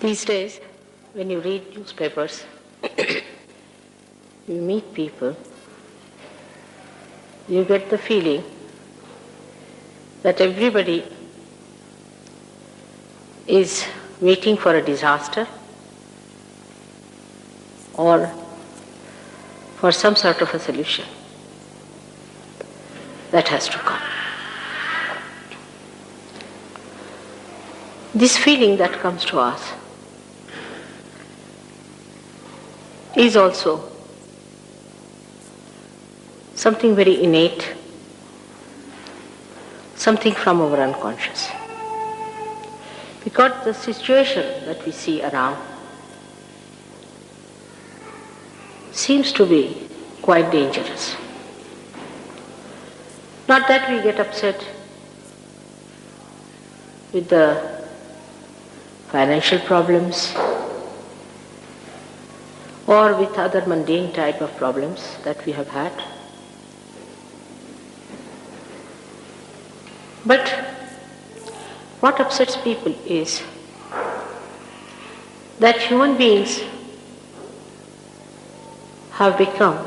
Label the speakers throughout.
Speaker 1: These days, when you read newspapers, you meet people, you get the feeling that everybody is waiting for a disaster or for some sort of a solution that has to come. This feeling that comes to us is also something very innate, something from our unconscious. Because the situation that we see around seems to be quite dangerous. Not that we get upset with the financial problems or with other mundane type of problems that we have had. But what upsets people is that human beings have become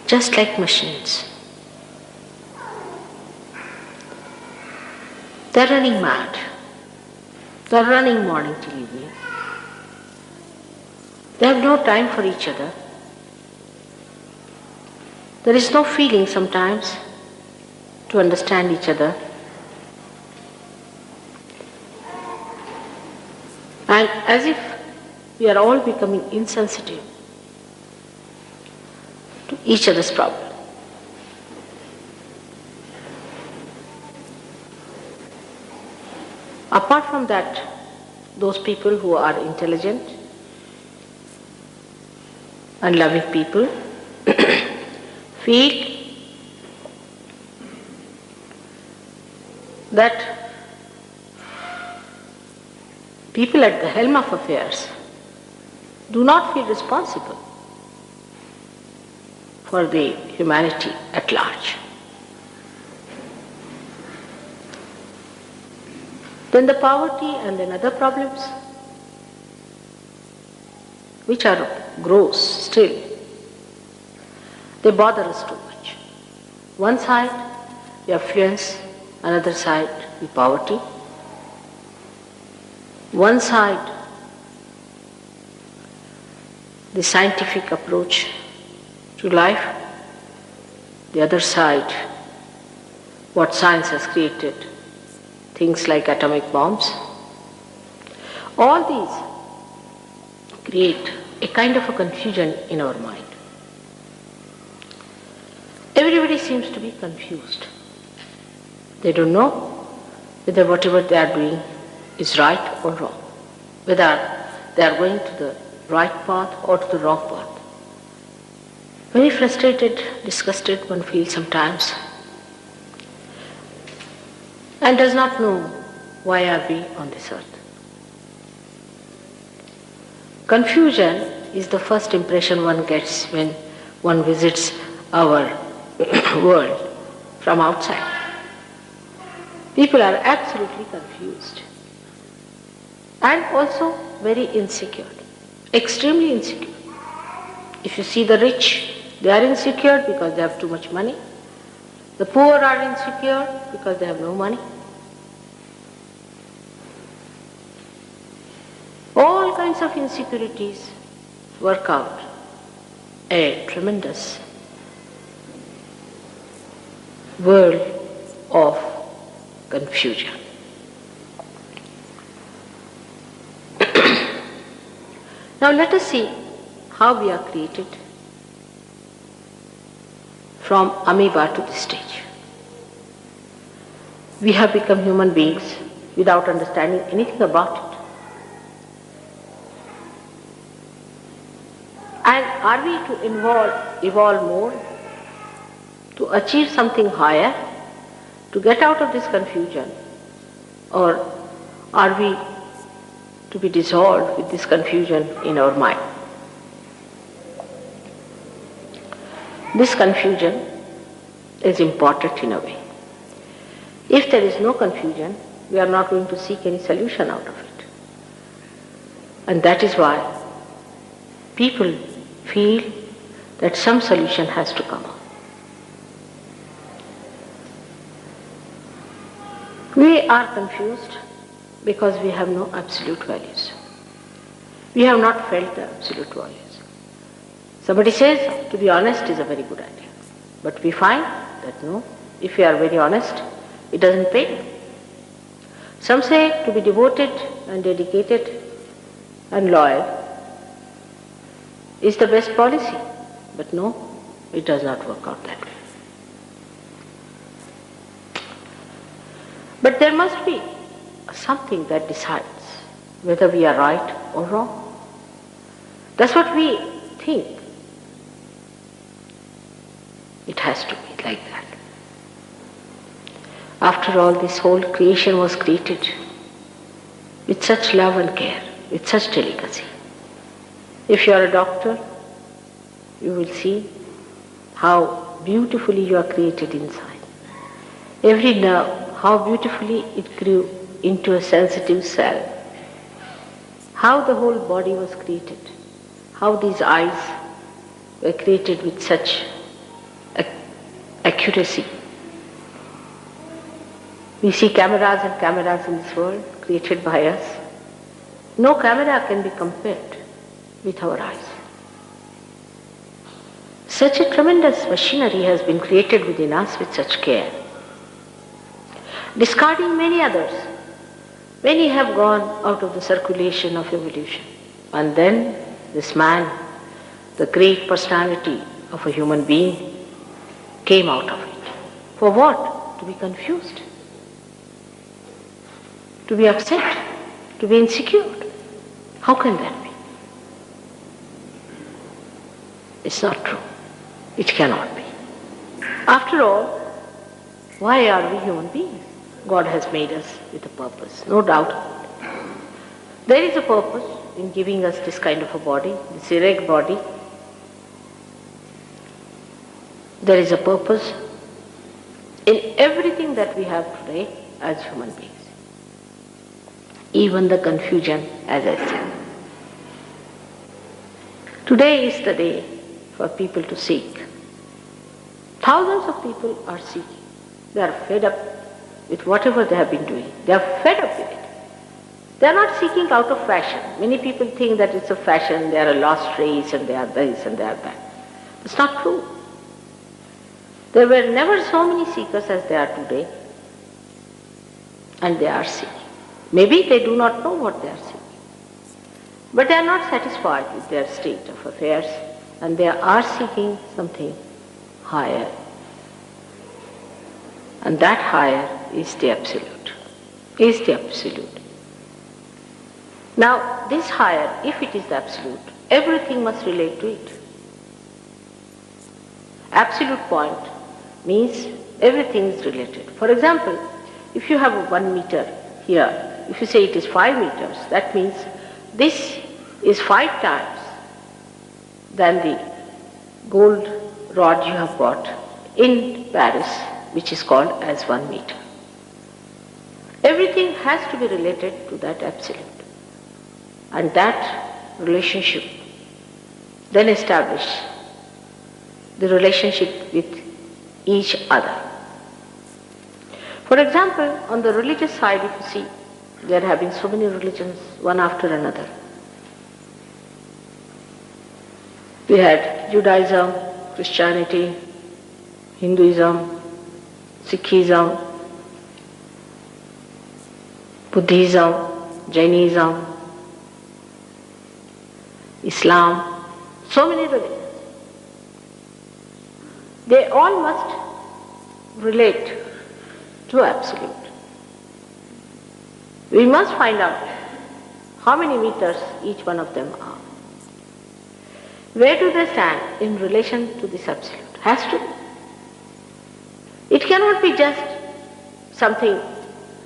Speaker 1: just like machines. They're running mad. They're running morning till evening. They have no time for each other. There is no feeling sometimes to understand each other. And as if we are all becoming insensitive to each other's problem. Apart from that, those people who are intelligent and loving people feel that people at the helm of affairs do not feel responsible for the humanity at large. Then the poverty and then other problems, which are gross still, they bother us too much. One side, the affluence, another side, the poverty. One side, the scientific approach to life. The other side, what science has created, things like atomic bombs. All these create a kind of a confusion in our mind. Everybody seems to be confused. They don't know whether whatever they are doing is right or wrong, whether they are going to the right path or to the wrong path. Very frustrated, disgusted one feels sometimes, and does not know why are we on this earth. Confusion is the first impression one gets when one visits our world from outside. People are absolutely confused and also very insecure, extremely insecure. If you see the rich, they are insecure because they have too much money. The poor are insecure because they have no money. All kinds of insecurities work out a tremendous world of confusion. Now let us see how we are created from amoeba to this stage. We have become human beings without understanding anything about it. And are we to evolve more, to achieve something higher, to get out of this confusion? Or are we to be dissolved with this confusion in our mind? This confusion is important in a way. If there is no confusion, We are not going to seek any solution out of it. And that is why people feel that some solution has to come up. We are confused because we have no absolute values. We have not felt the absolute values. Somebody says to be honest is a very good idea. But we find that no, if we are very honest, it doesn't pay. Some say to be devoted and dedicated and loyal is the best policy. But no, it does not work out that way. But there must be something that decides whether we are right or wrong. That's what we think. It has to be like that. After all, this whole creation was created with such love and care, with such delicacy. If you are a doctor, you will see how beautifully you are created inside. Every nerve, how beautifully it grew into a sensitive cell. How the whole body was created. How these eyes were created with such accuracy. We see cameras and cameras in this world created by us. No camera can be compared with our eyes. Such a tremendous machinery has been created within us with such care. Discarding many others, many have gone out of the circulation of evolution. And then this man, the great personality of a human being, came out of it. For what? To be confused, to be upset, to be insecure. How can that be? It's not true. It cannot be. After all, why are we human beings? God has made us with a purpose, no doubt. There is a purpose in giving us this kind of a body, this erect body. There is a purpose in everything that we have today as human beings. Even the confusion, as I said. Today is the day for people to seek. Thousands of people are seeking. They are fed up with whatever they have been doing. They are fed up with it. They are not seeking out of fashion. Many people think that it's a fashion, they are a lost race and they are this and they are that. It's not true. There were never so many seekers as there are today, and they are seeking. Maybe they do not know what they are seeking, but they are not satisfied with their state of affairs, and they are seeking something higher. And that higher is the Absolute. Is the Absolute. Now, this higher, if it is the Absolute, everything must relate to it. Absolute point means everything is related. For example, if you have 1 meter here, if you say it is 5 meters, that means this is 5 times than the gold rod you have got in Paris, which is called as 1 meter. Everything has to be related to that Absolute. And that relationship then establish the relationship with each other. For example, on the religious side, if you see, there have been so many religions, one after another. We had Judaism, Christianity, Hinduism, Sikhism, Buddhism, Jainism, Islam, so many religions. They all must relate to Absolute. We must find out how many meters each one of them are. Where do they stand in relation to this Absolute? Has to be. It cannot be just something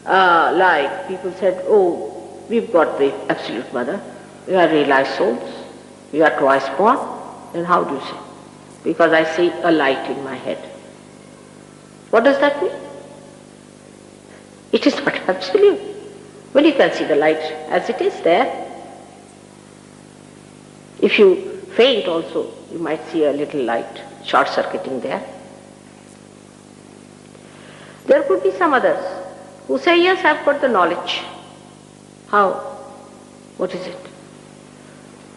Speaker 1: like people said, oh, we've got the Absolute Mother, we are realized souls, we are twice born. Then how do you say? Because I see a light in my head. What does that mean? It is not absolute. Well, you can see the light as it is there. If you faint also, you might see a little light short-circuiting there. There could be some others who say, yes, I've got the knowledge. How? What is it?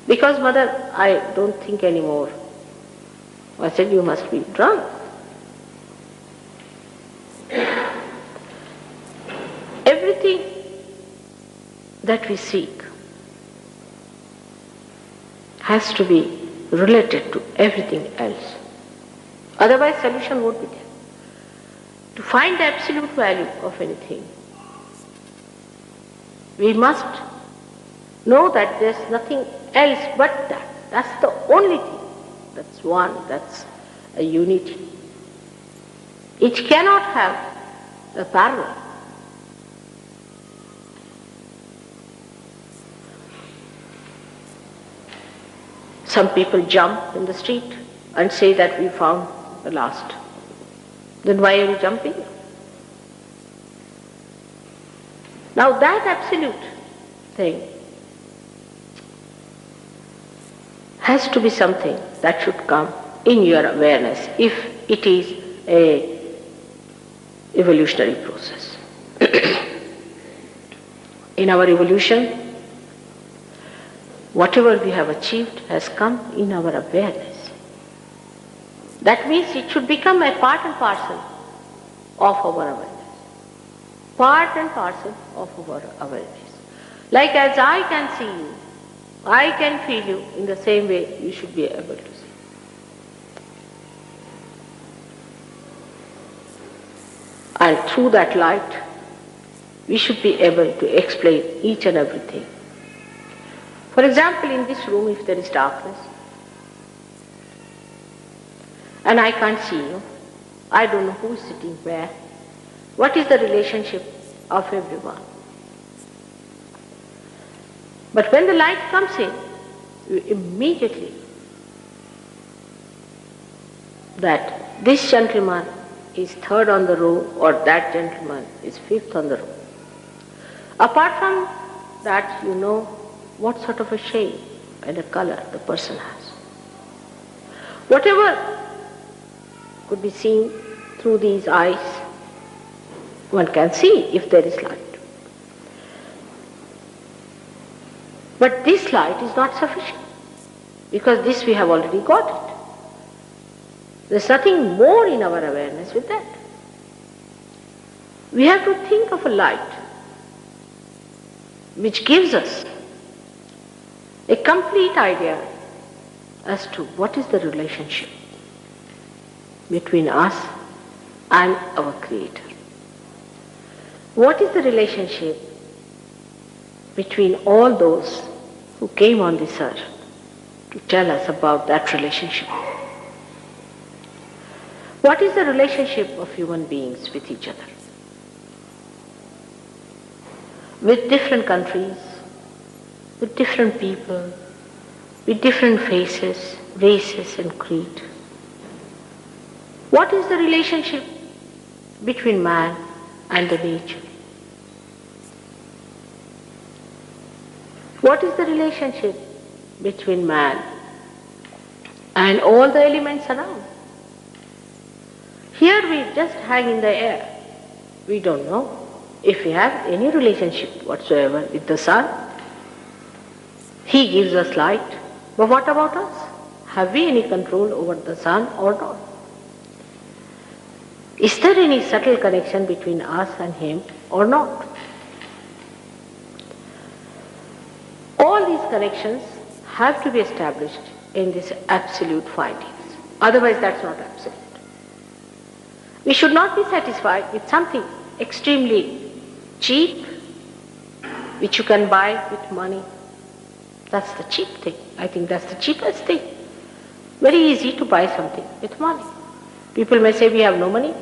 Speaker 1: Because, mother, I don't think anymore. I said, you must be drunk. Everything that we seek has to be related to everything else. Otherwise, solution won't be there. To find the absolute value of anything, we must know that there's nothing else but that. That's the only thing. That's one. That's a unity. It cannot have a parallel. Some people jump in the street and say that we found the last. Then why are you jumping? Now that absolute thing has to be something that should come in your awareness if it is a evolutionary process. In our evolution, whatever we have achieved has come in our awareness. That means it should become a part and parcel of our awareness. Part and parcel of our awareness. Like as I can see you, I can feel you, in the same way you should be able to see. And through that light, we should be able to explain each and everything. For example, in this room, if there is darkness, and I can't see you, I don't know who is sitting where, what is the relationship of everyone? But when the light comes in, you immediately that this gentleman is third on the row or that gentleman is fifth on the row. Apart from that, you know what sort of a shade and a color the person has. Whatever could be seen through these eyes, one can see if there is light. But this light is not sufficient, because this we have already got it. There's nothing more in our awareness with that. We have to think of a light which gives us a complete idea as to what is the relationship between us and our Creator. What is the relationship between all those who came on this earth to tell us about that relationship? What is the relationship of human beings with each other? With different countries, with different people, with different faces, races and creed. What is the relationship between man and the nature? What is the relationship between man and all the elements around? Here we just hang in the air. We don't know if we have any relationship whatsoever with the sun. He gives us light, but what about us? Have we any control over the sun or not? Is there any subtle connection between us and him or not? All these connections have to be established in these absolute findings. Otherwise, that's not absolute. We should not be satisfied with something extremely cheap, which you can buy with money. That's the cheap thing. I think that's the cheapest thing. Very easy to buy something with money. People may say we have no money.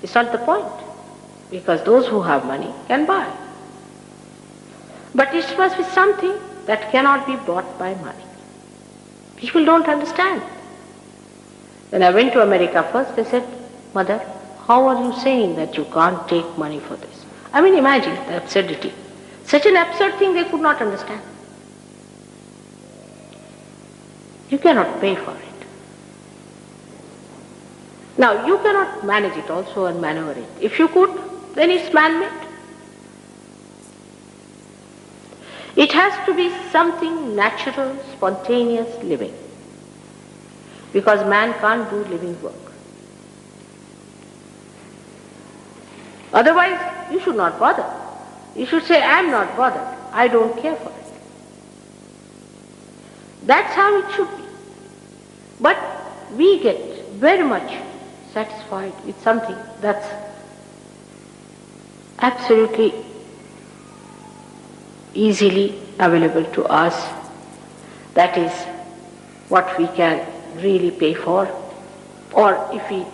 Speaker 1: It's not the point, because those who have money can buy. But it must be something that cannot be bought by money. People don't understand. When I went to America first, they said, "Mother, how are you saying that you can't take money for this?" I mean, imagine the absurdity. Such an absurd thing they could not understand. You cannot pay for it. Now, you cannot manage it also and maneuver it. If you could, then it's man-made. It has to be something natural, spontaneous, living. Because man can't do living work. Otherwise, you should not bother. You should say, I am not bothered. I don't care for it. That's how it should be. But we get very much satisfied with something that's absolutely easily available to us. That is what we can really pay for. Or if we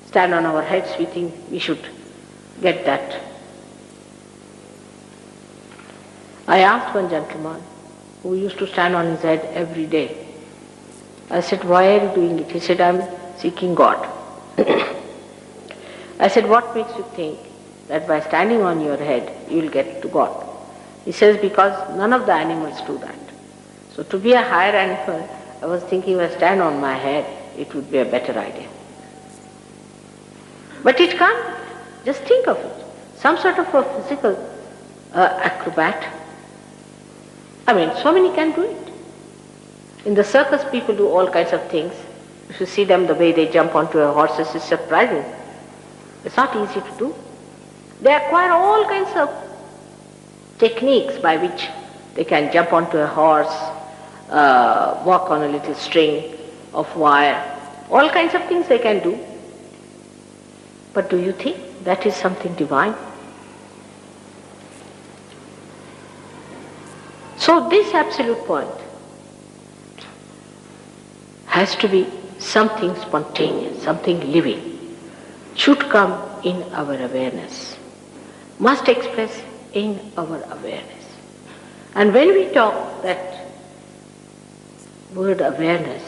Speaker 1: stand on our heads, we think we should get that. I asked one gentleman who used to stand on his head every day. I said, why are you doing it? He said, I'm seeking God. I said, what makes you think that by standing on your head you will get to God? He says, because none of the animals do that. So to be a higher animal, I was thinking if I stand on my head, it would be a better idea. But it can't. Just think of it. Some sort of a physical acrobat. I mean, so many can do it. In the circus, people do all kinds of things. If you see them, the way they jump onto a horse is surprising. It's not easy to do. They acquire all kinds of techniques by which they can jump onto a horse, walk on a little string of wire, all kinds of things they can do. But do you think that is something divine? So this absolute point has to be something spontaneous, something living, should come in our awareness, must express in our awareness. And when we talk that word awareness,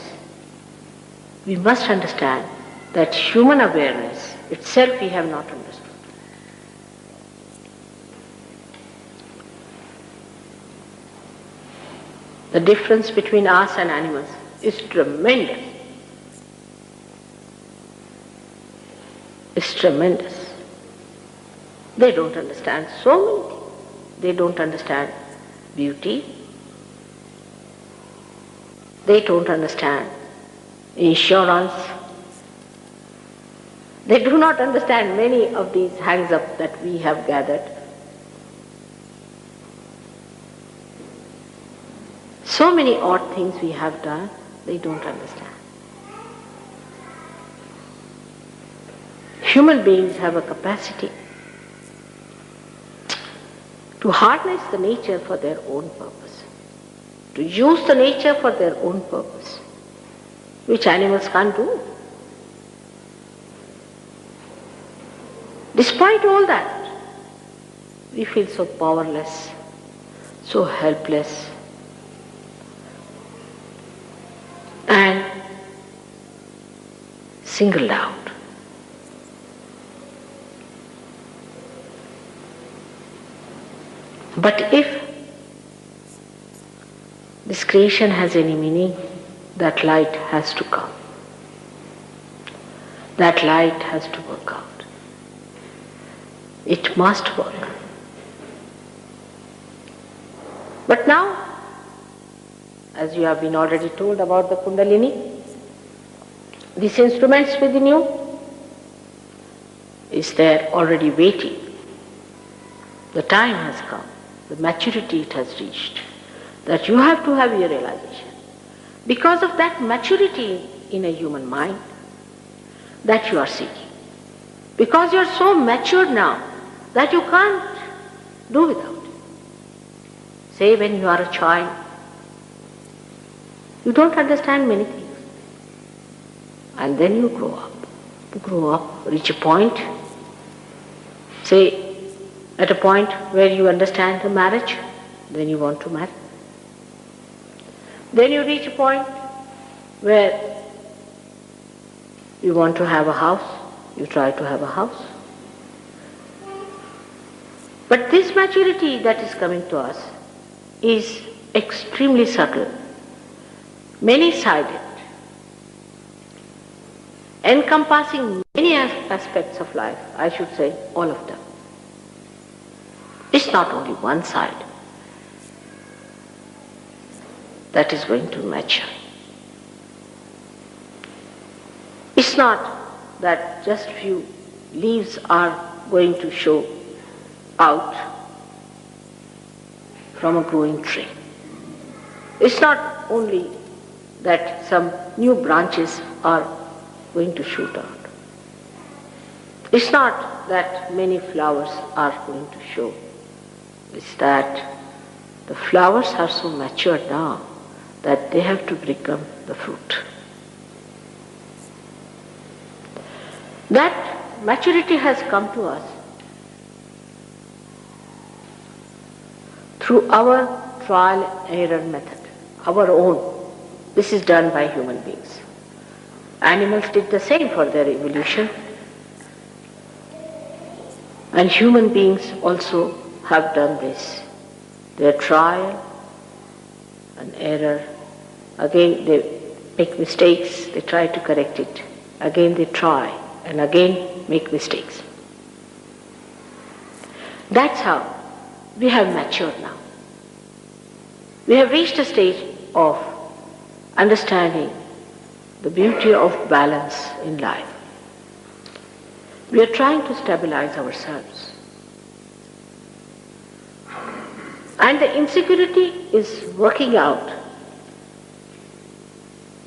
Speaker 1: we must understand that human awareness itself we have not understood. The difference between us and animals is tremendous. It's tremendous. They don't understand so many things. They don't understand beauty. They don't understand insurance. They do not understand many of these hangs-up that we have gathered. So many odd things we have done, they don't understand. Human beings have a capacity to harness the nature for their own purpose, to use the nature for their own purpose, which animals can't do. Despite all that, we feel so powerless, so helpless, and singled out. But if this creation has any meaning, that light has to come. That light has to work out. It must work. But now, as you have been already told about the Kundalini, these instruments within you is there already waiting. The time has come, the maturity it has reached, that you have to have your realization. Because of that maturity in a human mind that you are seeking. Because you are so matured now that you can't do without it. Say when you are a child, you don't understand many things. And then you grow up, reach a point, say at a point where you understand the marriage, then you want to marry. Then you reach a point where you want to have a house, you try to have a house. But this maturity that is coming to us is extremely subtle, many-sided, encompassing many aspects of life, I should say all of them. It's not only one side that is going to mature. It's not that just few leaves are going to show out from a growing tree. It's not only that some new branches are going to shoot out. It's not that many flowers are going to show. It's that the flowers are so mature now that they have to become the fruit. That maturity has come to us through our trial and error method, our own. This is done by human beings. Animals did the same for their evolution, and human beings also have done this. Their trial and error. Again they make mistakes, they try to correct it. Again they try and again make mistakes. That's how we have matured now. We have reached a stage of understanding the beauty of balance in life. We are trying to stabilize ourselves. And the insecurity is working out.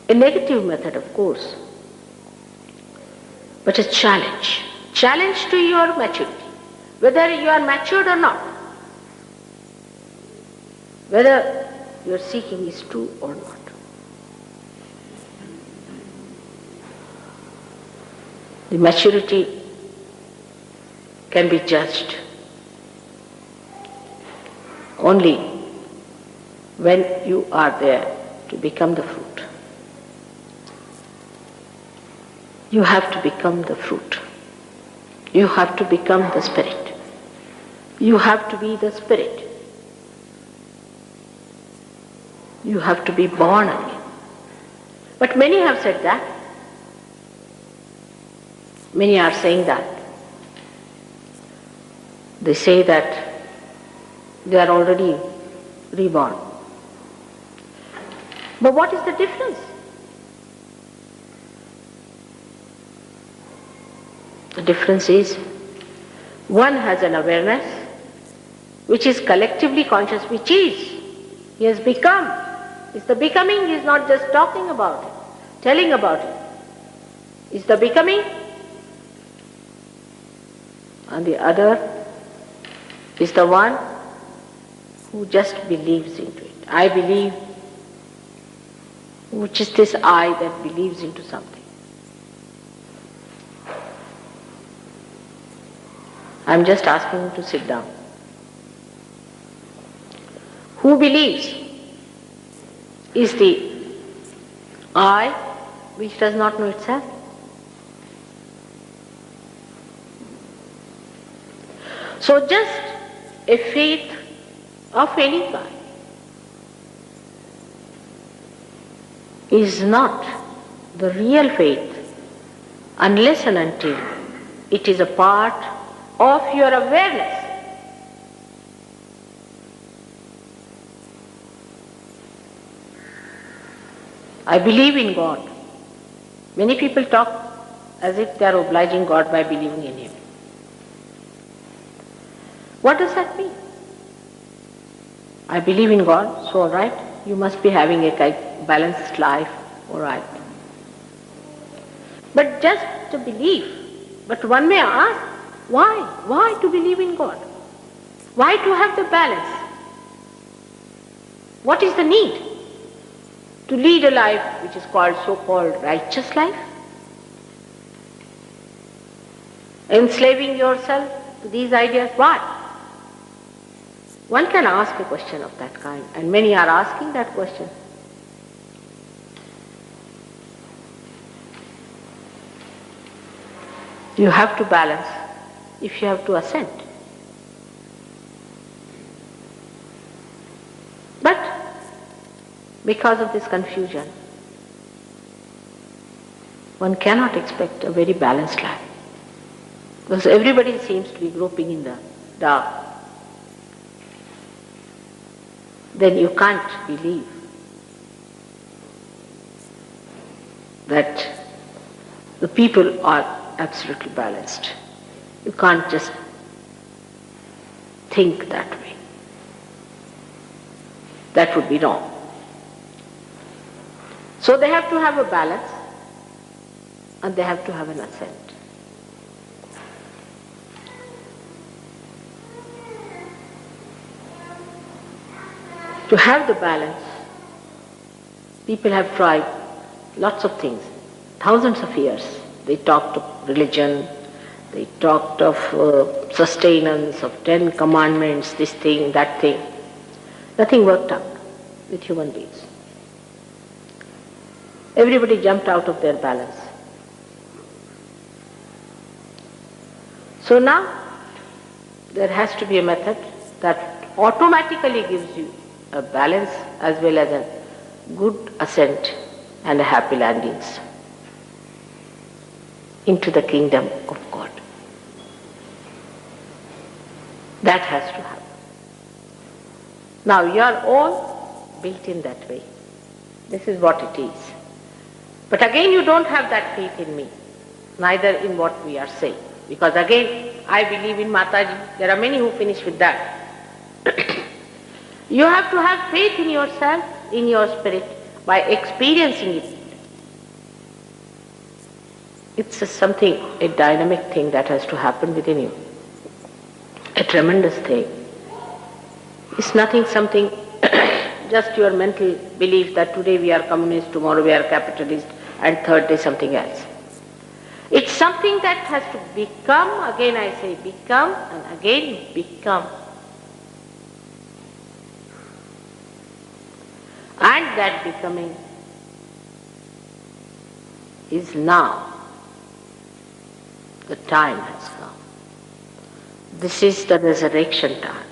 Speaker 1: A negative method, of course, but a challenge. Challenge to your maturity, whether you are matured or not, whether your seeking is true or not. The maturity can be judged only when you are there to become the fruit. You have to become the fruit. You have to become the spirit. You have to be the spirit. You have to be born again. But many have said that. Many are saying that. They say that they are already reborn. But what is the difference? The difference is one has an awareness which is collectively conscious, which is, he has become. It's the becoming, he is not just talking about it, telling about it. It's the becoming. And the other is the one who just believes into it. I believe, which is this I that believes into something. I'm just asking you to sit down. Who believes is the I which does not know itself. So just a faith of any kind is not the real faith unless and until it is a part of your awareness. I believe in God. Many people talk as if they are obliging God by believing in Him. What does that mean? I believe in God, so all right, you must be having a balanced life, all right. But just to believe, but one may ask, why? Why to believe in God? Why to have the balance? What is the need to lead a life which is called so-called righteous life? Enslaving yourself to these ideas, why? One can ask a question of that kind, and many are asking that question. You have to balance if you have to ascend. Because of this confusion, one cannot expect a very balanced life. Because everybody seems to be groping in the dark. Then you can't believe that the people are absolutely balanced. You can't just think that way. That would be wrong. So they have to have a balance and they have to have an ascent. To have the balance, people have tried lots of things, thousands of years. They talked of religion, they talked of sustenance, of 10 commandments, this thing, that thing. Nothing worked out with human beings. Everybody jumped out of their balance. So now, there has to be a method that automatically gives you a balance as well as a good ascent and a happy landings into the kingdom of God. That has to happen. Now you are all built in that way. This is what it is. But again you don't have that faith in me, neither in what we are saying. Because again, I believe in Mataji. There are many who finish with that. You have to have faith in yourself, in your spirit, by experiencing it. It's a dynamic thing that has to happen within you. A tremendous thing. It's nothing something, just your mental belief that today we are communist, tomorrow we are capitalist, and third day something else. It's something that has to become, again I say become, and again become. And that becoming is now. The time has come. This is the resurrection time.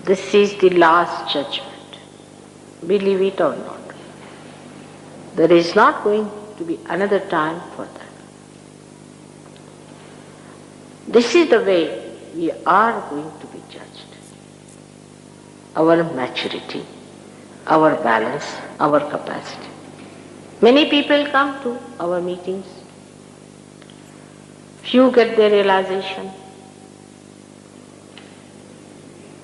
Speaker 1: This is the last judgment. Believe it or not. There is not going to be another time for that. This is the way we are going to be judged. Our maturity, our balance, our capacity. Many people come to our meetings. Few get their realization,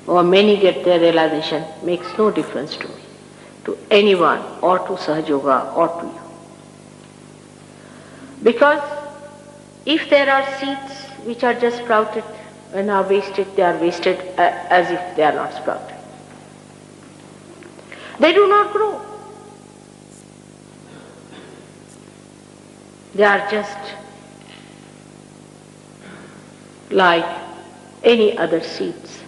Speaker 1: or many get their realization. Makes no difference to me, to anyone, or to Sahaja or to you. Because if there are seeds which are just sprouted and are wasted, they are wasted as if they are not sprouted. They do not grow. They are just like any other seeds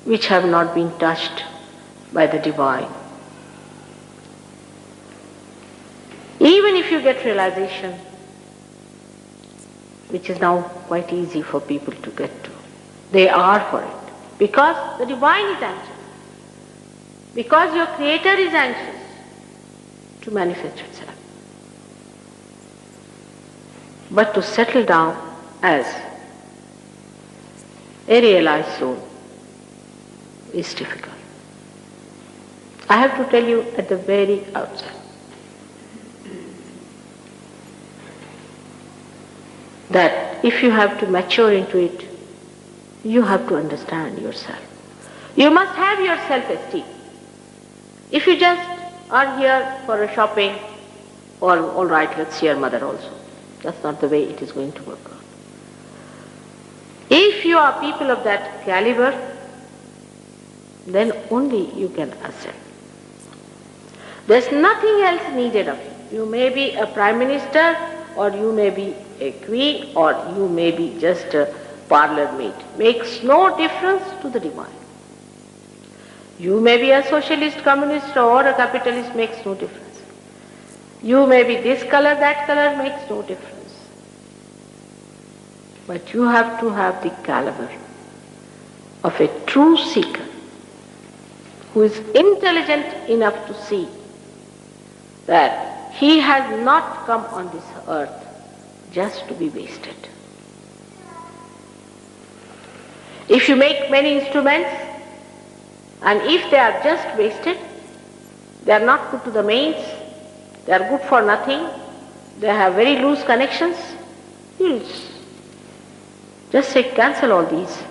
Speaker 1: which have not been touched by the divine. Even if you get realization, which is now quite easy for people to get to, they are for it. Because the divine is anxious. Because your Creator is anxious to manifest itself. But to settle down as a realized soul is difficult. I have to tell you at the very outset that if you have to mature into it, you have to understand yourself. You must have your self-esteem. If you just are here for a shopping, or all right, let's see your mother also. That's not the way it is going to work out. If you are people of that caliber, then only you can ascend. There's nothing else needed of you. You may be a prime minister, or you may be a queen, or you may be just a parlour maid. Makes no difference to the divine. You may be a socialist, communist, or a capitalist, makes no difference. You may be this color, that color, makes no difference. But you have to have the caliber of a true seeker, who is intelligent enough to see that he has not come on this earth just to be wasted. If you make many instruments, and if they are just wasted, they are not put to the mains, they are good for nothing, they have very loose connections, you'll just say, cancel all these,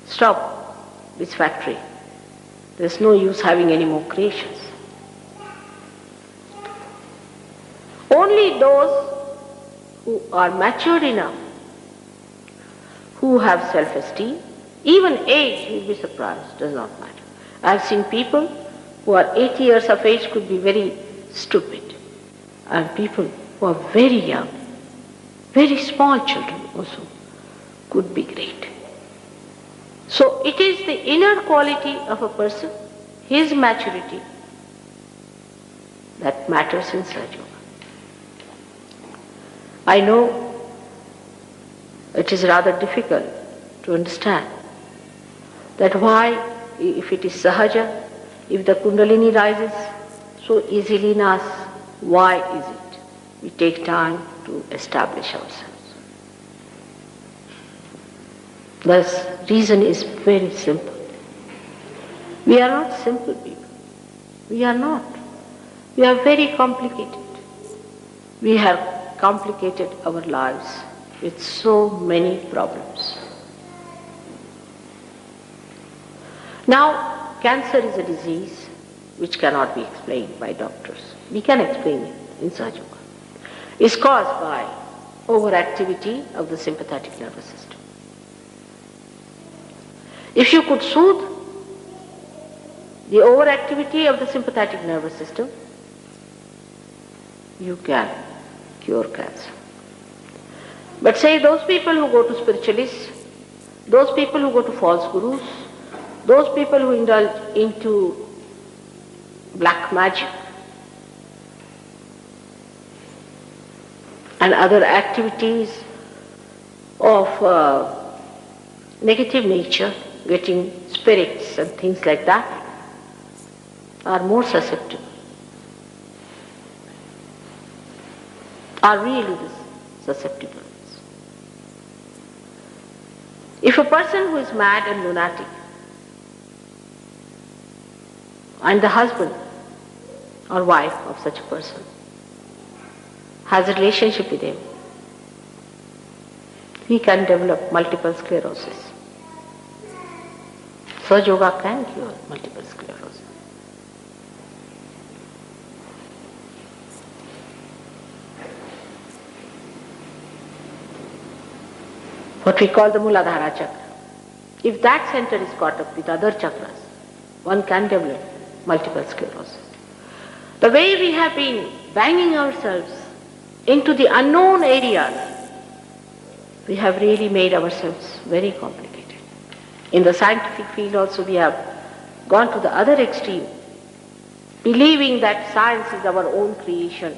Speaker 1: stop this factory. There's no use having any more creations. Only those who are matured enough, who have self-esteem, even age, you'll be surprised, does not matter. I've seen people who are 80 years of age could be very stupid, and people who are very young, very small children also, could be great. So it is the inner quality of a person, his maturity, that matters in Sahaja Yoga. I know it is rather difficult to understand that why, if it is Sahaja, if the Kundalini rises so easily in us, why is it we take time to establish ourselves? The reason is very simple. We are not simple people. We are not. We are very complicated. We have complicated our lives with so many problems. Now, cancer is a disease which cannot be explained by doctors. We can explain it in Sahaja Yoga. It's caused by overactivity of the sympathetic nervous system. If you could soothe the overactivity of the sympathetic nervous system, you can cure cancer. But say those people who go to spiritualists, those people who go to false gurus, those people who indulge into black magic and other activities of negative nature, getting spirits and things like that, are more susceptible, are really susceptible. If a person who is mad and lunatic, and the husband or wife of such a person has a relationship with him, he can develop multiple sclerosis. Sahaja Yoga can cure multiple sclerosis. What we call the Muladhara chakra. If that center is caught up with other chakras, one can develop multiple sclerosis. The way we have been banging ourselves into the unknown areas, we have really made ourselves very complicated. In the scientific field also we have gone to the other extreme, believing that science is our own creation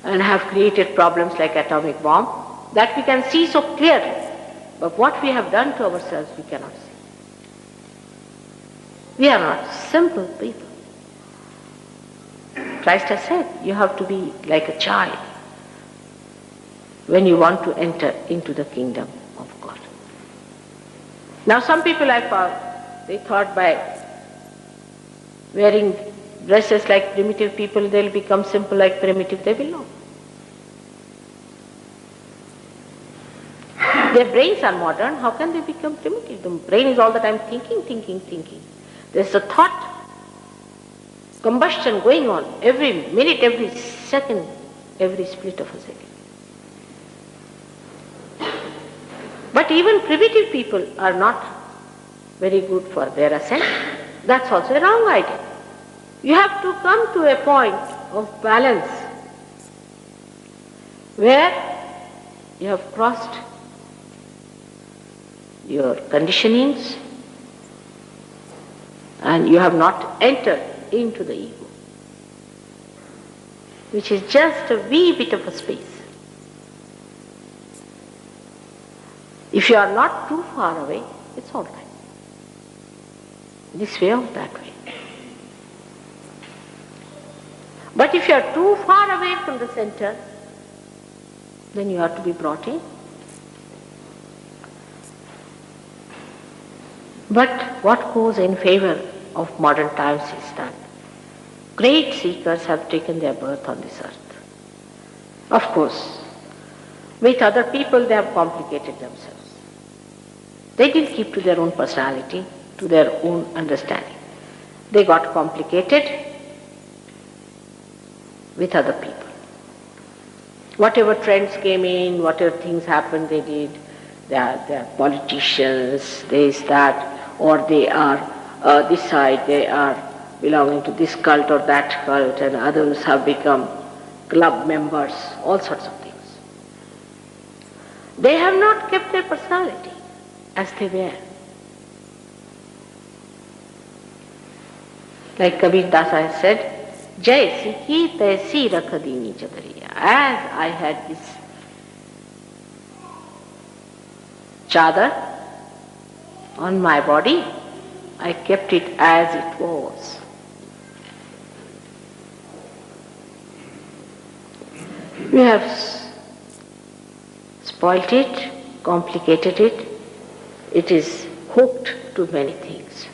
Speaker 1: and have created problems like atomic bomb that we can see so clearly. But what we have done to ourselves we cannot see. We are not simple people. Christ has said you have to be like a child when you want to enter into the kingdom of God. Now some people I found, they thought by wearing dresses like primitive people they'll become simple like primitive. They will not. Their brains are modern, how can they become primitive? The brain is all the time thinking. There's a thought combustion going on every minute, every second, every split of a second. But even primitive people are not very good for their ascent. That's also a wrong idea. You have to come to a point of balance where you have crossed your conditionings and you have not entered into the ego, which is just a wee bit of a space. If you are not too far away, it's all right. this way or that way. But if you are too far away from the center, then you have to be brought in. But what goes in favor of modern times is that great seekers have taken their birth on this earth. Of course, with other people they have complicated themselves. They didn't keep to their own personality, to their own understanding. They got complicated with other people. Whatever trends came in, whatever things happened, they did. They are politicians, this, that, or they are this side, they are belonging to this cult or that cult, and others have become club members, all sorts of things. They have not kept their personality as they were. Like Kabir Dasa has said, Jaisi ki taisi rakh dini chadariya. As I had this chadar on my body, I kept it as it was. We have spoilt it, complicated it. It is hooked to many things.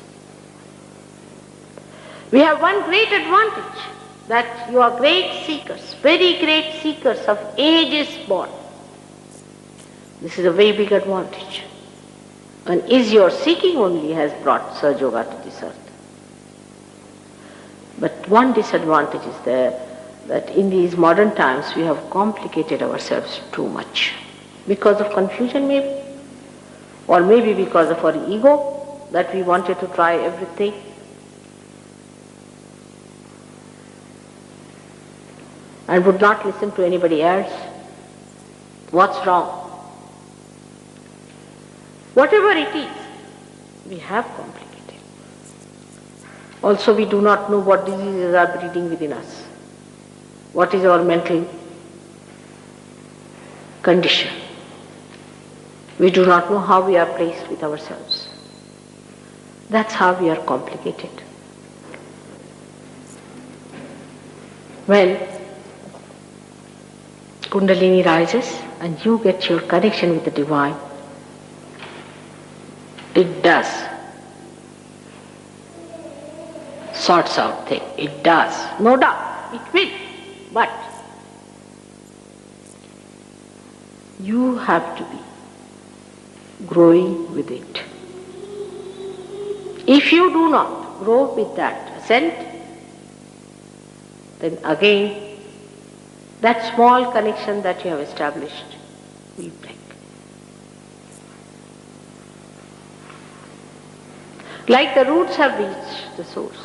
Speaker 1: We have one great advantage, that you are great seekers, very great seekers of ages born. This is a very big advantage. And is your seeking only has brought Sahaja Yoga to this earth. But one disadvantage is there, that in these modern times we have complicated ourselves too much. Because of confusion maybe, or maybe because of our ego, that we wanted to try everything. And would not listen to anybody else. What's wrong? Whatever it is, we have complicated. Also, we do not know what diseases are breeding within us. What is our mental condition? We do not know how we are placed with ourselves. That's how we are complicated. When Kundalini rises and you get your connection with the Divine, it does sorts out things. It does, no doubt, it will. But you have to be growing with it. If you do not grow with that ascent, then again that small connection that you have established will break. Like the roots have reached the source.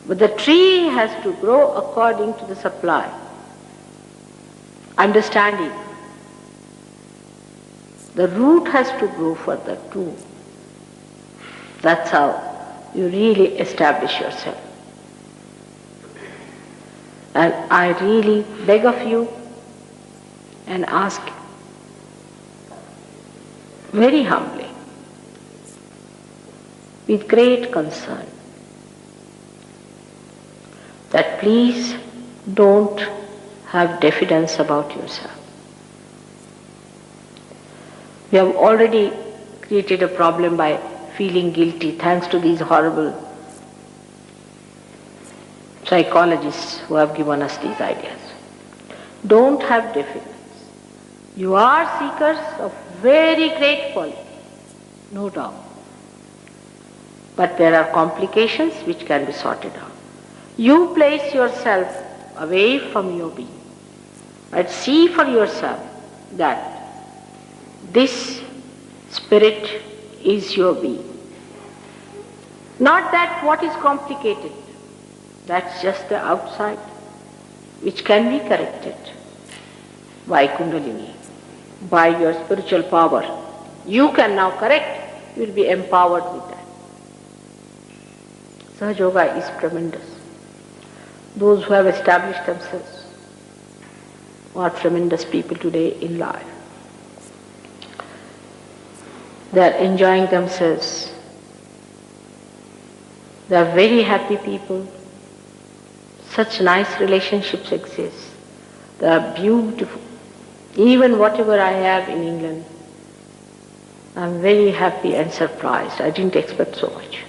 Speaker 1: But the tree has to grow according to the supply. Understanding. The root has to grow further too. That's how you really establish yourself. And I really beg of you and ask very humbly, with great concern, that please don't have diffidence about yourself. We have already created a problem by feeling guilty thanks to these horrible psychologists who have given us these ideas. Don't have diffidence. You are seekers of very great quality, no doubt. But there are complications which can be sorted out. You place yourself away from your being and see for yourself that this spirit is your being. Not that what is complicated, that's just the outside, which can be corrected by Kundalini, by your spiritual power. You can now correct, you will be empowered with that. Sahaja Yoga is tremendous. Those who have established themselves are tremendous people today in life. They are enjoying themselves They are very happy people. Such nice relationships exist. They are beautiful. Even whatever I have in England, I'm very happy and surprised. I didn't expect so much.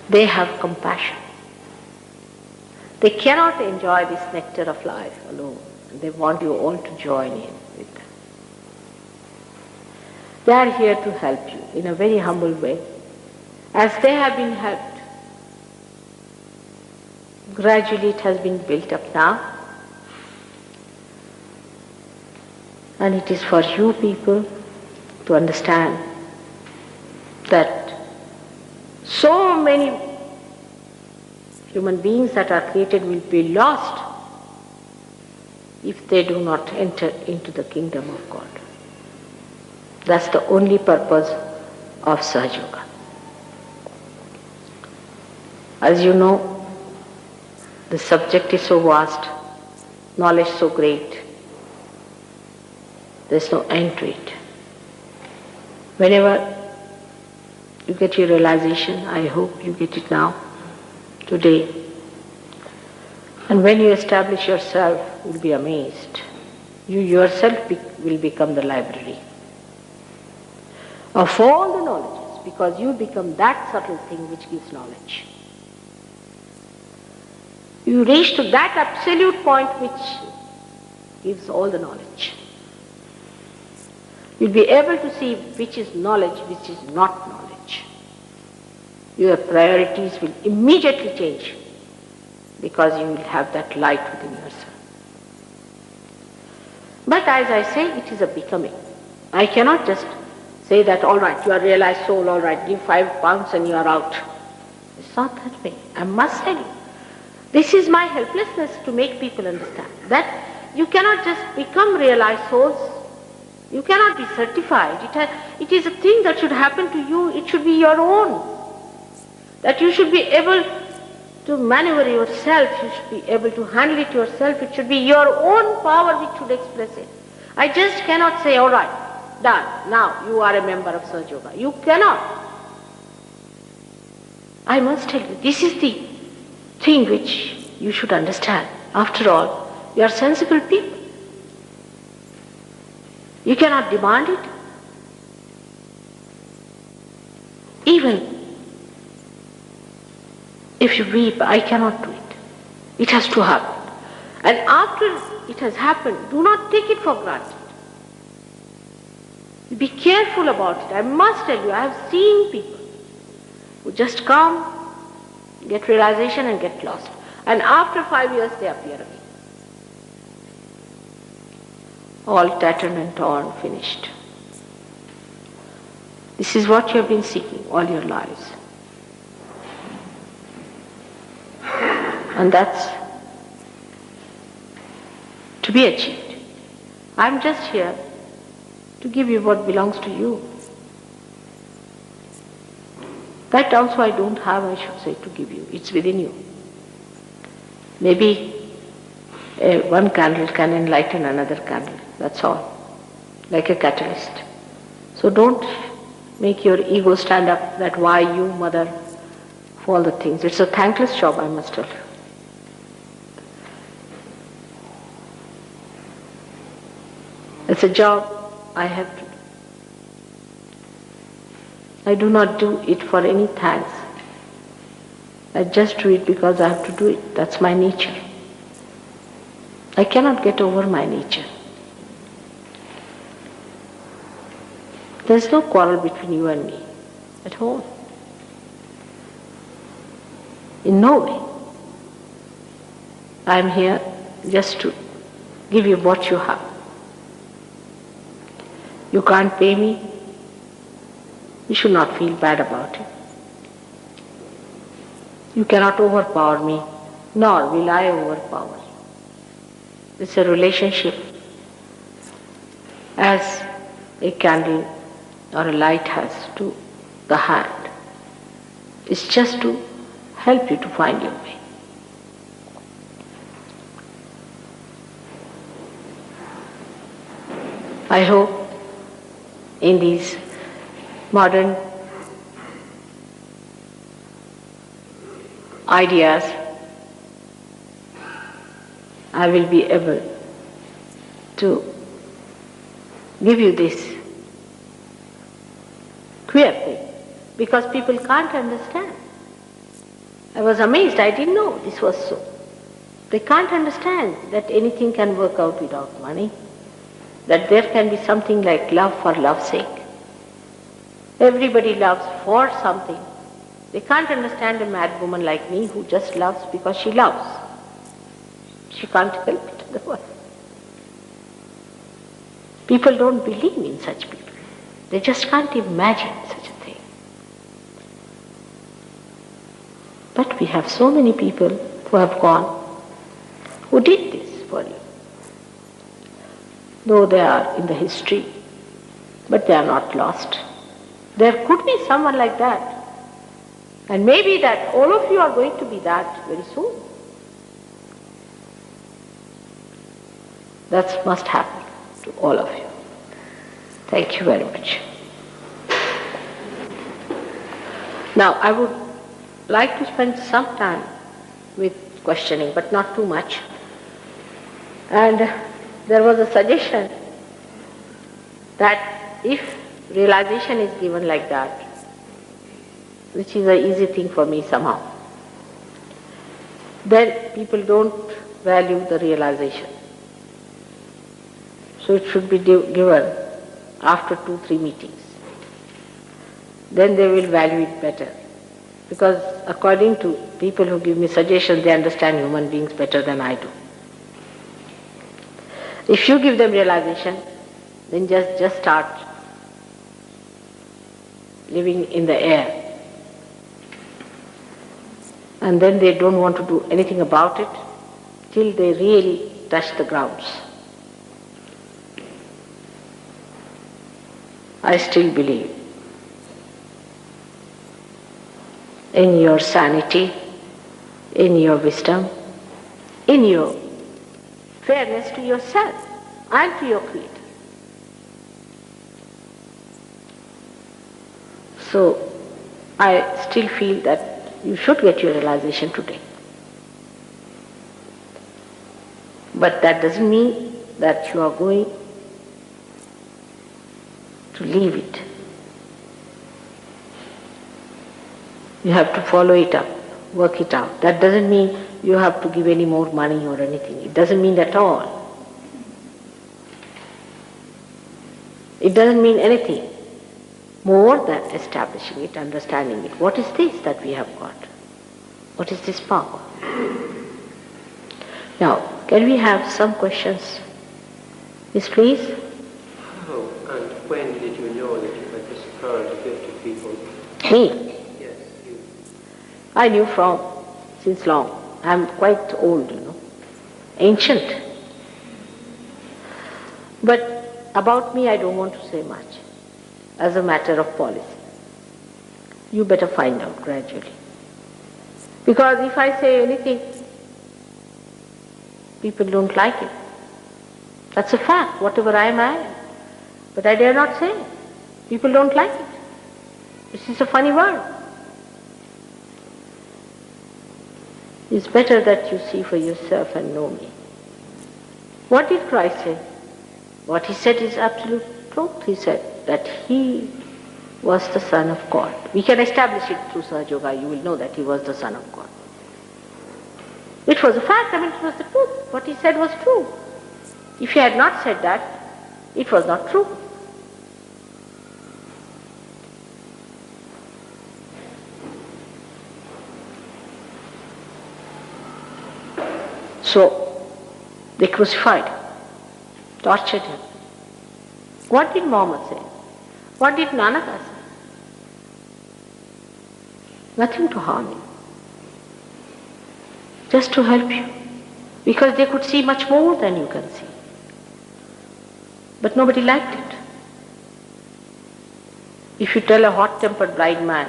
Speaker 1: They have compassion. They cannot enjoy this nectar of life alone. They want you all to join in with them. They are here to help you in a very humble way. As they have been helped, gradually it has been built up now. And it is for you people to understand that so many human beings that are created will be lost if they do not enter into the kingdom of God. That's the only purpose of Sahaja Yoga. As you know, the subject is so vast, knowledge so great, there's no end to it. Whenever you get your realization, I hope you get it now, today, and when you establish yourself, you'll be amazed. You yourself will become the library of all the knowledges, because you become that subtle thing which gives knowledge. You reach to that absolute point which gives all the knowledge. You'll be able to see which is knowledge, which is not knowledge. Your priorities will immediately change because you will have that light within yourself. But as I say, it is a becoming. I cannot just say that, all right, you are realized soul, all right, give 5 pounds and you are out. It's not that way. I must tell you. This is my helplessness to make people understand that you cannot just become realized souls. You cannot be certified. It is a thing that should happen to you. It should be your own. That you should be able to maneuver yourself. You should be able to handle it yourself. It should be your own power which should express it. I just cannot say, all right, done. Now you are a member of Sahaja Yoga. You cannot. I must tell you, this is the thing which you should understand. After all, you are sensible people. You cannot demand it. Even if you weep, I cannot do it. It has to happen. And after it has happened, do not take it for granted. Be careful about it. I must tell you, I have seen people who just come, get realization and get lost. And after 5 years they appear again. All tattered and torn, finished. This is what you have been seeking all your lives. And that's to be achieved. I'm just here to give you what belongs to you. That also I don't have, I should say, to give you. It's within you. Maybe one candle can enlighten another candle. That's all. Like a catalyst. So don't make your ego stand up that why you, mother, for all the things. It's a thankless job, I must tell you. It's a job I have to do. I do not do it for any thanks. I just do it because I have to do it. That's my nature. I cannot get over my nature. There's no quarrel between you and me at all. In no way. I'm here just to give you what you have. You can't pay me. You should not feel bad about it. You cannot overpower me, nor will I overpower. It's a relationship as a candle or a light has to the hand. It's just to help you to find your way. I hope in these modern ideas, I will be able to give you this queer thing, because people can't understand. I was amazed, I didn't know this was so. They can't understand that anything can work out without money, that there can be something like love for love's sake. Everybody loves for something. They can't understand a mad woman like me who just loves because she loves. She can't help it otherwise. People don't believe in such people. They just can't imagine such a thing. But we have so many people who have gone, who did this for you. Though they are in the history, but they are not lost. There could be someone like that. And maybe that all of you are going to be that very soon. That must happen to all of you. Thank you very much. Now I would like to spend some time with questioning, but not too much. And there was a suggestion that if realization is given like that, which is an easy thing for me somehow, then people don't value the realization. So it should be given after 2-3 meetings. Then they will value it better. Because according to people who give me suggestions, they understand human beings better than I do. If you give them realization, then just start living in the air. And then they don't want to do anything about it till they really touch the grounds. I still believe in your sanity, in your wisdom, in your fairness to yourself and to your Creator. So I still feel that you should get your realization today. But that doesn't mean that you are going to leave it. You have to follow it up, work it out. That doesn't mean you have to give any more money or anything. It doesn't mean at all. It doesn't mean anything more than establishing it, understanding it. What is this that we have got? What is this power? Now, can we have some questions? Yes, please.
Speaker 2: How and when did you know that you had this power to give to people?
Speaker 1: Me?
Speaker 2: Yes, you.
Speaker 1: I knew since long. I'm quite old, ancient. But about me I don't want to say much as a matter of policy. You better find out gradually. Because if I say anything, people don't like it. That's a fact. Whatever I am. But I dare not say it. People don't like it. This is a funny word. It's better that you see for yourself and know me. What did Christ say? What he said is absolute truth. He said that he was the Son of God. We can establish it through Sahaja Yoga. You will know that he was the Son of God. It was a fact. It was the truth. What he said was true. If he had not said that, it was not true. So, they crucified him, tortured him. What did Muhammad say? What did Nanaka say? Nothing to harm you. Just to help you. Because they could see much more than you can see. But nobody liked it. If you tell a hot-tempered blind man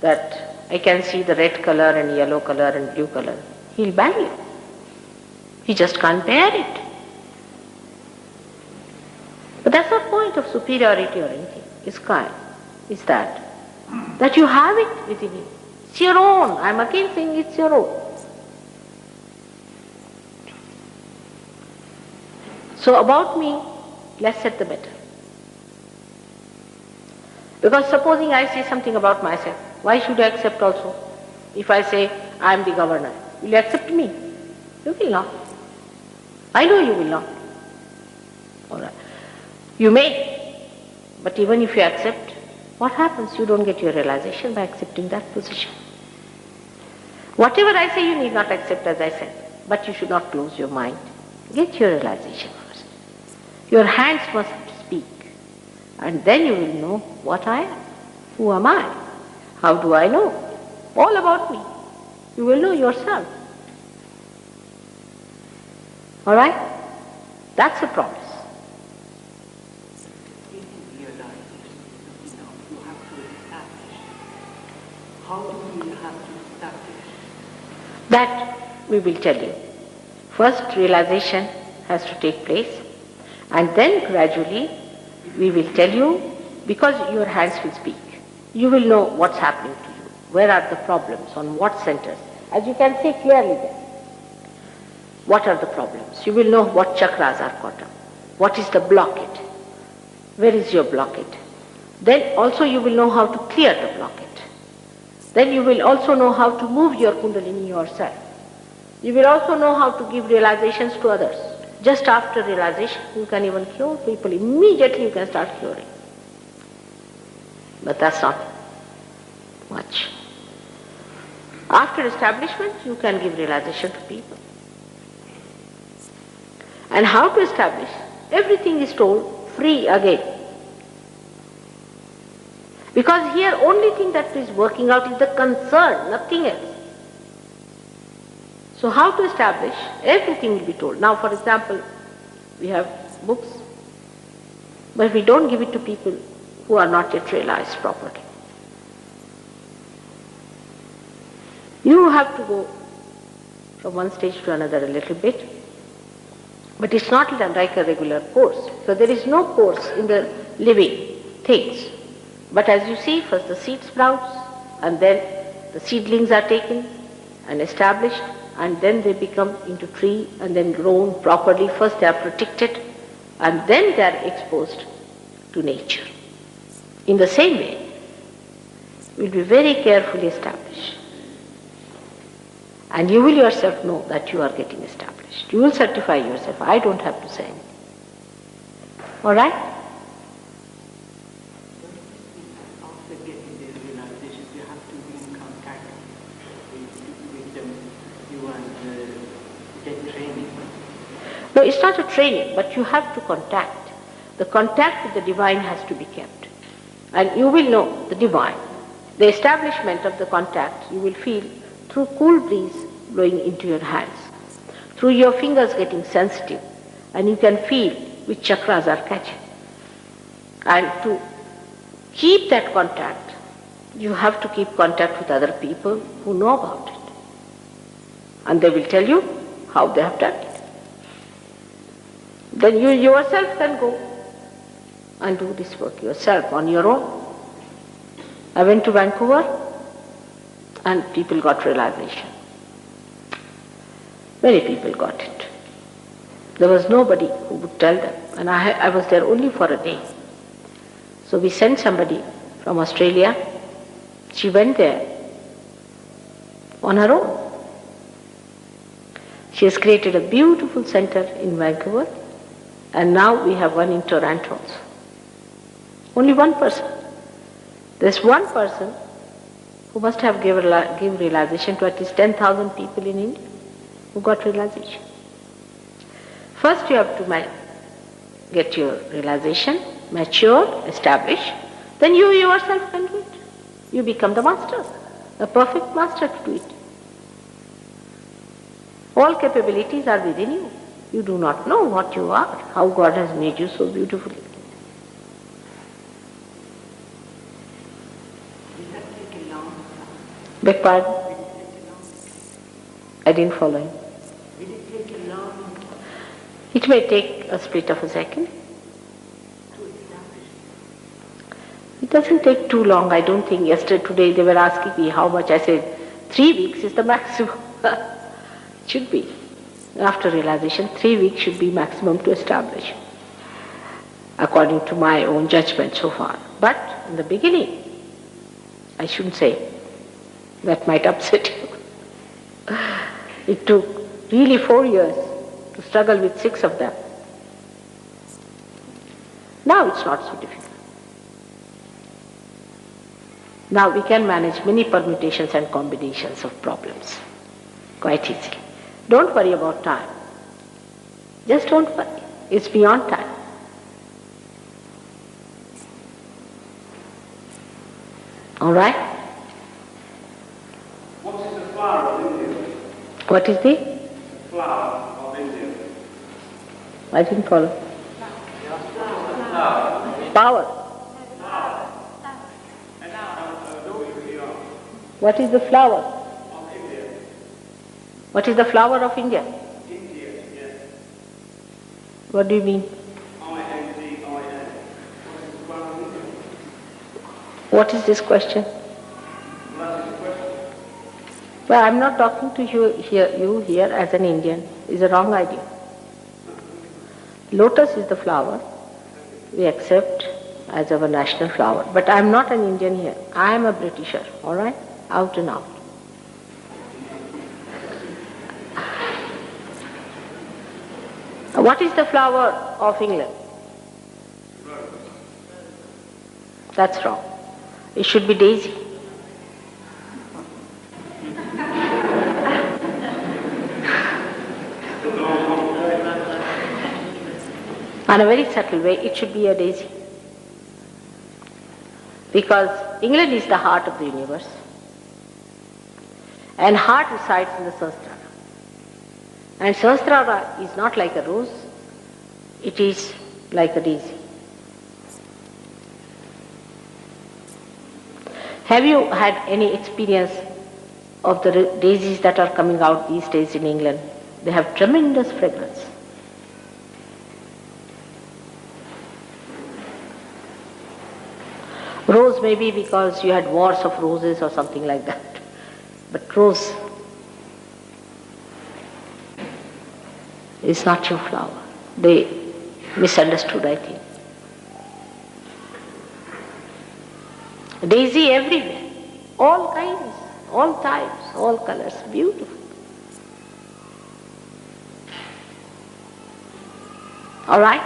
Speaker 1: that I can see the red color and yellow color and blue color, he'll bang you. He just can't bear it. But that's not point of superiority or anything. It's kind. It's that you have it within you. It's your own. I'm again saying it's your own. So about me, less said the better. Because supposing I say something about myself, why should I accept also? If I say I am the governor, will you accept me? You will not. I know you will not. All right. You may, but even if you accept, what happens? You don't get your realization by accepting that position. Whatever I say, you need not accept, as I said, but you should not close your mind. Get your realization first. Your hands must speak, and then you will know what I am. Who am I? How do I know? All about me. You will know yourself. All right? That's a promise.
Speaker 3: How do we have to establish?
Speaker 1: That we will tell you. First, realization has to take place, and then gradually we will tell you, because your hands will speak. You will know what's happening to you. Where are the problems? On what centers? As you can see clearly there. What are the problems? You will know what chakras are caught up. What is the blockade? Where is your blockade? Then also you will know how to clear the blockade. Then you will also know how to move your kundalini yourself. You will also know how to give realizations to others. Just after realization, you can even cure people. Immediately you can start curing. But that's not much. After establishment, you can give realization to people. And how to establish? Everything is told free again. Because here only thing that is working out is the concern, nothing else. So how to establish? Everything will be told. Now for example, we have books, but we don't give it to people who are not yet realized properly. You have to go from one stage to another a little bit, but it's not like a regular course. So there is no course in the living things. But as you see, first the seed sprouts, and then the seedlings are taken and established, and then they become into tree and then grown properly. First they are protected, and then they are exposed to nature. In the same way, will be very carefully established. And you will yourself know that you are getting established. You will certify yourself. I don't have to say anything. All right?
Speaker 3: After getting the realization, you have to be in contact with them, you and get training.
Speaker 1: No, it's not a training, but you have to contact. The contact with the divine has to be kept. And you will know the divine. The establishment of the contact you will feel through cool breeze blowing into your hands, through your fingers getting sensitive, and you can feel which chakras are catching. And to keep that contact, you have to keep contact with other people who know about it. And they will tell you how they have done it. Then you yourself can go and do this work yourself on your own. I went to Vancouver and people got realization. Many people got it. There was nobody who would tell them, and I was there only for a day. So we sent somebody from Australia. She went there on her own. She has created a beautiful center in Vancouver, and now we have one in Toronto also. Only one person. There's one person who must have given realization to at least 10,000 people in India who got realization. First you have to get your realization, mature, established, then you yourself can do it. You become the master, a perfect master to do it. All capabilities are within you. You do not know what you are, how God has made you so beautifully. Beg pardon? I didn't follow him.
Speaker 3: Will it take a long
Speaker 1: It may take a split of a second.
Speaker 3: to establish?
Speaker 1: It doesn't take too long. I don't think today they were asking me how much. I said 3 weeks is the maximum. Should be. After realization, 3 weeks should be maximum to establish, according to my own judgment so far. But in the beginning, I shouldn't say. That might upset you. It took really 4 years to struggle with 6 of them. Now it's not so difficult. Now we can manage many permutations and combinations of problems quite easily. Don't worry about time. Just don't worry. It's beyond time. All right?
Speaker 4: What is the flower of India?
Speaker 1: What is the?
Speaker 4: Flower of India.
Speaker 1: I didn't follow. Power. What is the flower?
Speaker 4: Of India.
Speaker 1: What is the flower of India?
Speaker 4: India, yes.
Speaker 1: What do you mean?
Speaker 4: I-N-D-I-A.
Speaker 1: What
Speaker 4: What is the flower of India?
Speaker 1: is this question?
Speaker 4: That is the question.
Speaker 1: Well, I'm not talking to you here as an Indian. It's a wrong idea. Lotus is the flower we accept as our national flower. But I'm not an Indian here. I am a Britisher, all right? Out and out. What is the flower of England? That's wrong. It should be daisy. In a very subtle way, it should be a daisy. Because England is the heart of the universe. And heart resides in the Sahasrara. And Sahasrara is not like a rose, it is like a daisy. Have you had any experience of the daisies that are coming out these days in England? They have tremendous fragrance. Rose may be because you had wars of roses or something like that. But rose is not your flower. They misunderstood, I think. Daisy everywhere. All kinds, all types, all colors. Beautiful. All right?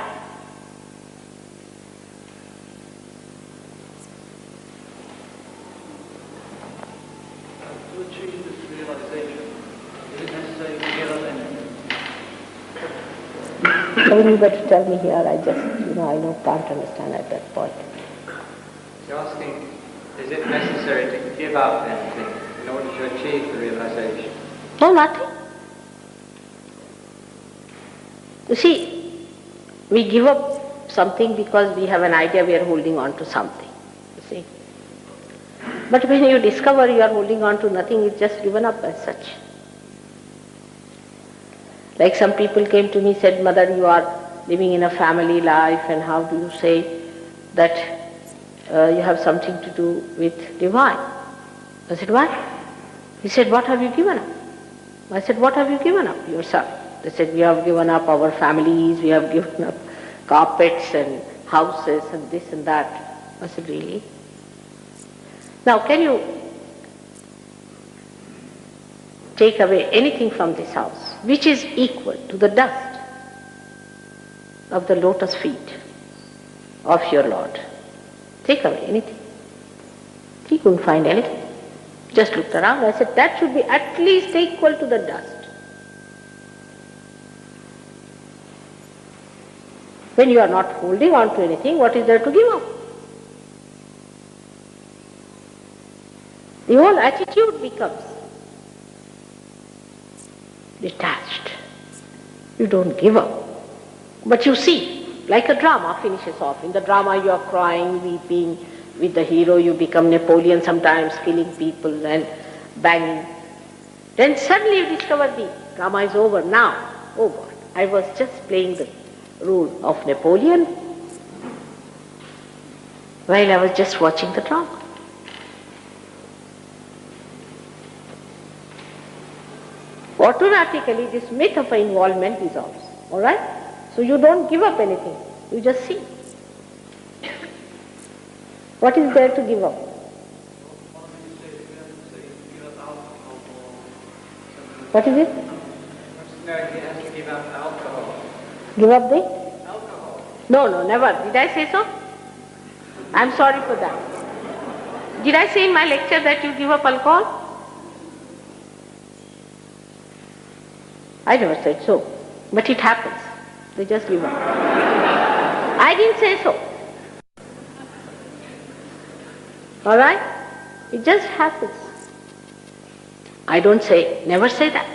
Speaker 2: To achieve this realization, is it necessary to give up anything?
Speaker 1: You better tell me here. I can't understand at that point.
Speaker 2: You're asking, is it necessary to give up anything in order to achieve the realization?
Speaker 1: No, nothing. You see, we give up something because we have an idea we are holding on to something. You see. But when you discover you are holding on to nothing, it's just given up as such. Like some people came to me and said, Mother, you are living in a family life, and how do you say that you have something to do with divine? I said, why? He said, what have you given up? I said, what have you given up yourself? They said, we have given up our families, we have given up carpets and houses and this and that. I said, really? Now, can you take away anything from this house which is equal to the dust of the lotus feet of your Lord? Take away anything. He couldn't find anything. Just looked around. I said, that should be at least equal to the dust. When you are not holding on to anything, what is there to give up? The whole attitude becomes detached. You don't give up. But you see, like a drama finishes off. In the drama you are crying, weeping. With the hero you become Napoleon sometimes, killing people and banging. Then suddenly you discover the drama is over. Now, oh God, I was just playing the role of Napoleon. while I was just watching the drama. Automatically this myth of involvement dissolves. Alright? So you don't give up anything, you just see. What is there to give up? What is it?
Speaker 2: No, he has to give up alcohol.
Speaker 1: Give up the?
Speaker 2: Alcohol.
Speaker 1: No, never. Did I say so? I'm sorry for that. Did I say in my lecture that you give up alcohol? I never said so. But it happens. They just give up. I didn't say so. Alright? It just happens. I don't say, never say that.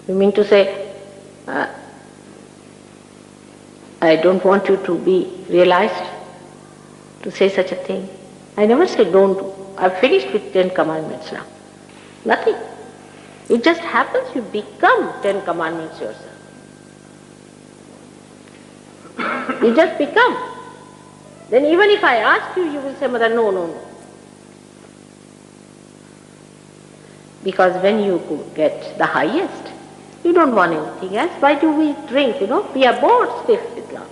Speaker 1: You mean to say, I don't want you to be realized, to say such a thing. I never say don't do. I've finished with 10 commandments now. Nothing. It just happens you become 10 commandments yourself. You just become. Then even if I ask you, you will say, Mother, no. Because when you get the highest, you don't want anything else. Why do we drink, We are bored stiff with love.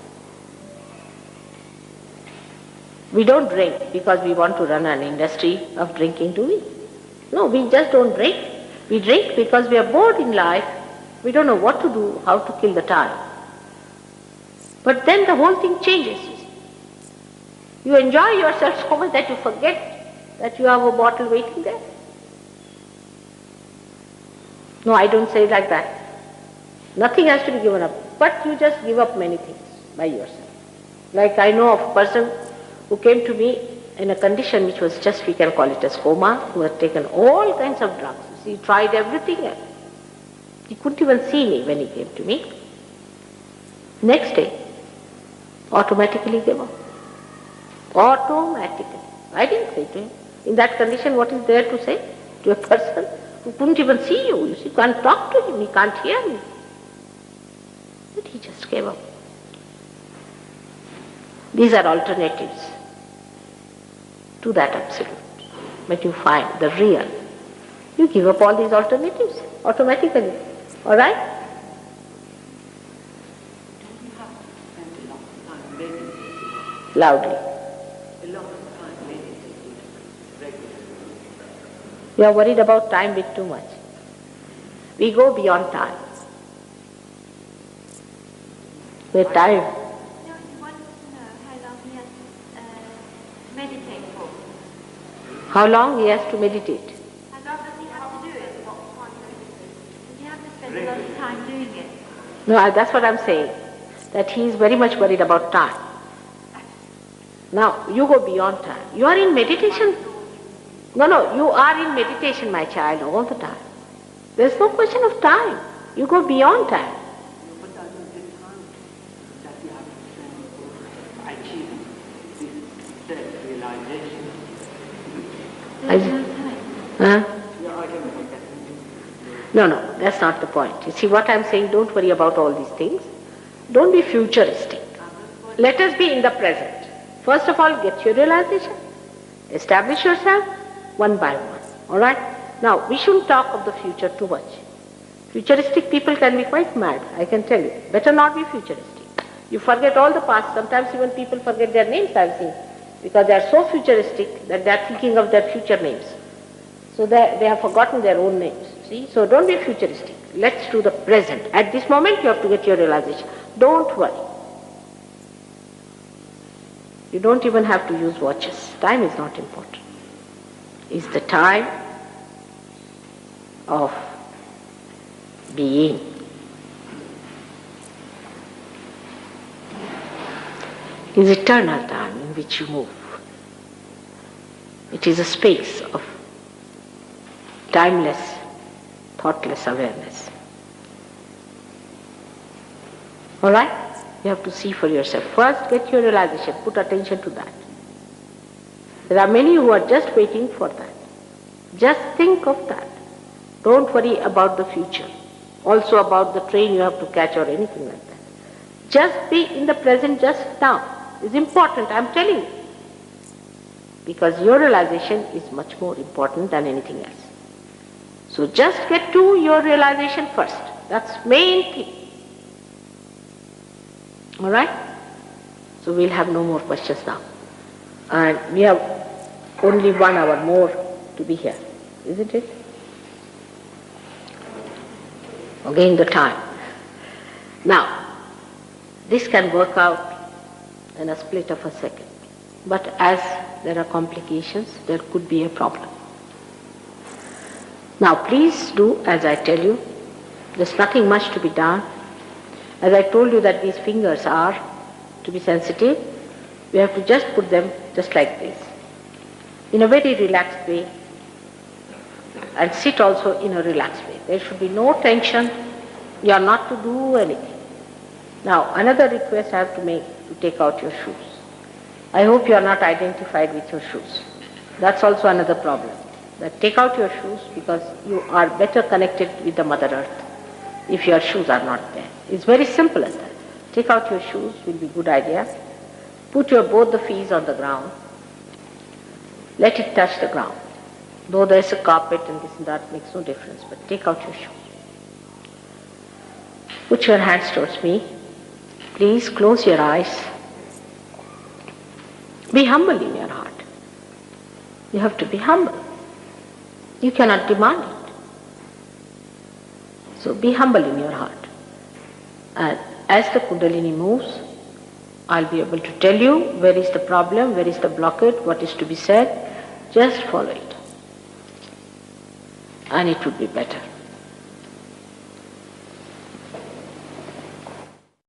Speaker 1: We don't drink because we want to run an industry of drinking, do we? No, we just don't drink. We drink because we are bored in life. We don't know what to do, how to kill the time. But then the whole thing changes. You enjoy yourself so much that you forget that you have a bottle waiting there. No, I don't say it like that. Nothing has to be given up. But you just give up many things by yourself. Like I know of a person who came to me in a condition which was just, we can call it as coma, who had taken all kinds of drugs. He tried everything else. He couldn't even see me when he came to me. Next day, automatically gave up. Automatically. I didn't say to him. In that condition, what is there to say to a person who couldn't even see you? You see, you can't talk to him, he can't hear me. But he just gave up. These are alternatives to that absolute. But you find the real. You give up all these alternatives automatically. Alright?
Speaker 3: Don't you have to spend a lot of time meditating?
Speaker 1: Loudly.
Speaker 3: A lot of time meditating regularly.
Speaker 1: You are worried about time bit too much. We go beyond time. Where time.
Speaker 5: No, he wants to know how long he has to meditate for.
Speaker 1: How long he has to meditate?
Speaker 5: How long does he have to do it? Does he have to spend a lot of time doing it?
Speaker 1: No, that's what I'm saying. That he is very much worried about time. Now, you go beyond time. You are in meditation. No, you are in meditation, my child, all the time. There's no question of time. You go beyond time.
Speaker 3: But that is the time that you have to spend for achieving this self-realization.
Speaker 5: There's no time.
Speaker 1: Huh?
Speaker 3: Yeah, I don't think that.
Speaker 1: No, that's not the point. You see what I'm saying, don't worry about all these things. Don't be futuristic. Let us be in the present. First of all, get your realization. Establish yourself one by one. Alright? Now, we shouldn't talk of the future too much. Futuristic people can be quite mad, I can tell you. Better not be futuristic. You forget all the past. Sometimes even people forget their names, I've seen. Because they are so futuristic that they are thinking of their future names. So they have forgotten their own names. See? So don't be futuristic. Let's do the present. At this moment you have to get your realization. Don't worry. You don't even have to use watches. Time is not important. It's the time of being. Is eternal time in which you move. It is a space of timeless, thoughtless awareness. Alright? You have to see for yourself. First, get your realization. Put attention to that. There are many who are just waiting for that. Just think of that. Don't worry about the future. Also about the train you have to catch or anything like that. Just be in the present just now. is important, I'm telling you. Because your realization is much more important than anything else. So just get to your realization first. That's main thing. All right? So we'll have no more questions now. And we have only 1 hour more to be here, isn't it? Again the time. Now, this can work out in a split of a second. But as there are complications, there could be a problem. Now please do as I tell you. There's nothing much to be done. As I told you that these fingers are to be sensitive, we have to just put them just like this, in a very relaxed way, and sit also in a relaxed way. There should be no tension. You are not to do anything. Now another request I have to make, to take out your shoes. I hope you are not identified with your shoes. That's also another problem. That take out your shoes because you are better connected with the Mother Earth if your shoes are not there. It's very simple as that. Take out your shoes will be a good idea. Put both the feet on the ground. Let it touch the ground. Though there is a carpet and this and that makes no difference, but take out your shoes. Put your hands towards me. Please close your eyes. Be humble in your heart. You have to be humble. You cannot demand it. So be humble in your heart. And as the Kundalini moves, I'll be able to tell you where is the problem, where is the blockade, what is to be said. Just follow it. And it would be better.